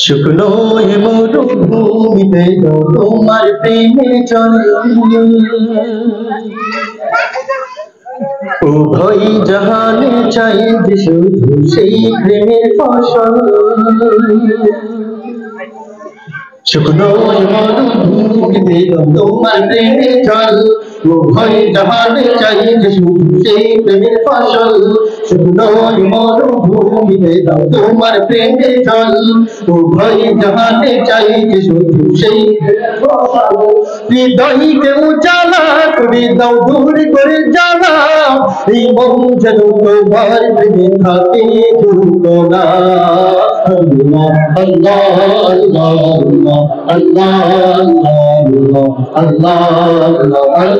শুকনো মরুভূমিতে তোমার প্রেমের জল, উভয় জাহানে চাই যে শুধু সেই প্রেমের ফসল। শুকনো মরুভূমিতে তোমার প্রেমের জল, উভয় জাহানে চাই যে শুধু সেই প্রেমের ফসল। শুকনো মরুভূমিতে তোমার প্রেমের জল, উভয় জাহানে চাই যে শুধু সেই ফসল। হৃদয়কে উজালা করে দাও, দূর করে জ্বালা, এই মন যেন তোমার প্রেমে থাকে দুটো না। আল্লাহ আল্লাহ আল্লাহ আল্লাহ আল্লাহ আল্লাহ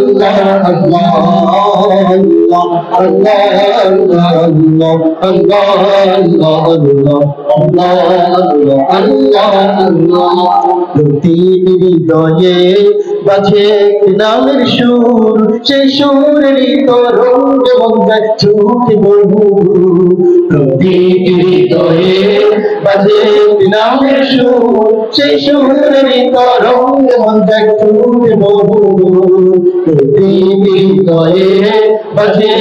আল্লাহ আল্লাহ। প্রতিটি হৃদয়ে বাজে নামের সুর, সেই সুরের তরঙ্গে মন যায় ছুটে বহু। প্রতিটি হৃদয়ে বাজে নামের সুর, সেই সুরের তরঙ্গে মন যায় ছুটে বহু। প্রতিটি হৃদয়ে বাজে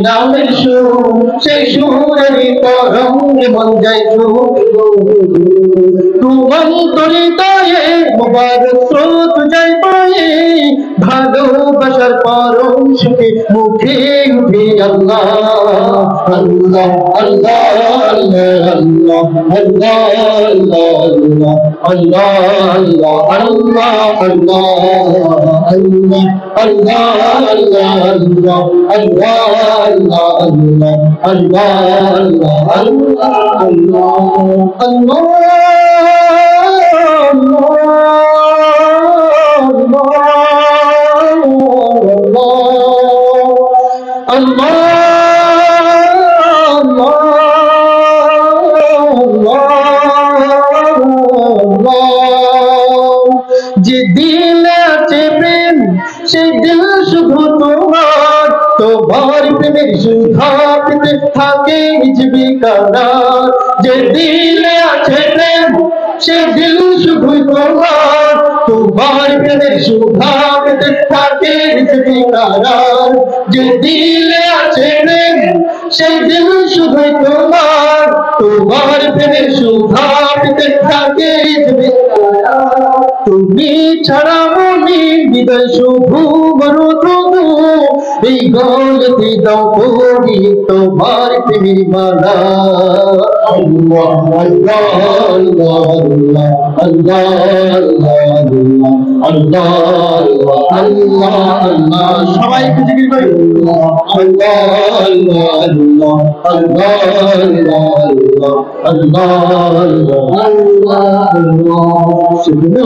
নামের সুর, সেই সুরের তরঙ্গে মন যায় ছুটে বহু। তোমার হৃদয়ে মুবারক স্রোত যায় বয়ে, ভালোবাসার পরম সুখে মুখে উঠে আল্লাহ আল্লাহ আল্লাহ আল্লাহ আল্লাহ আল্লাহ আল্লাহ আল্লাহ আল্লাহ আল্লাহ আল্লাহ যে দিলে আছে প্রেম, সেই দিল শুধু তোমার, তোমার প্রেমের সুধা পেতে থাকে জীবিকারা। যে দিলে আছে প্রেম, সেই দিল শুধু তোমার, তোমার প্রেমের সুধা পেতে থাকে জীবিকারা। যে দিলে আছে প্রেম, সেই দিল শুধু তোমার, তোমার প্রেমের সুধা পেতে থাকে জীবিকারা। তুমি ছাড়া মনে হৃদয় শুধু বড় তবু, এই গলতে দাও করি তোমার প্রেমের মালা। আল্লাহ আল্লাহ আল্লাহ আল্লাহ আল্লাহ আল্লাহ আল্লাহ। সবাই একটু জিকির করি আল্লাহ আল্লাহ আল্লাহ আল্লাহ আল্লাহ আল্লাহ। শুকনো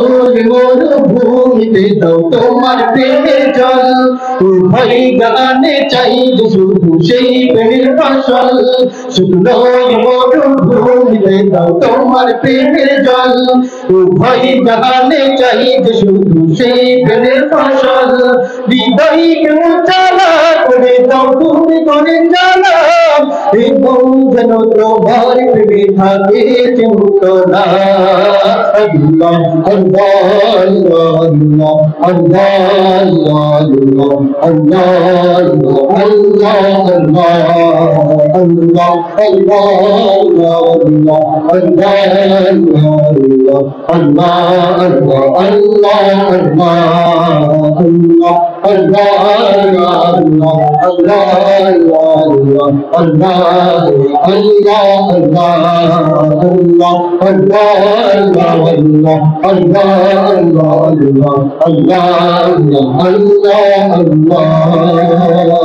মরুভূমিতে দাও তোমার প্রেমের জল, উভয় জাহানে চাই যে শুধু সেই প্রেমের ফসল। শুকনো মরুভূমিতে দাও তোমার প্রেমের জল, উভয় জাহানে চাই যে শুধু সেই প্রেমের ফসল। হৃদয়কে উজালা করে দাও, তুমি করে জ্বালা, এই মন যেন তোমার প্রেমে থাকে চিন্তা না। আল্লাহ আল্লাহ আল্লাহ আল্লাহ আল্লাহ আল্লাহ Allah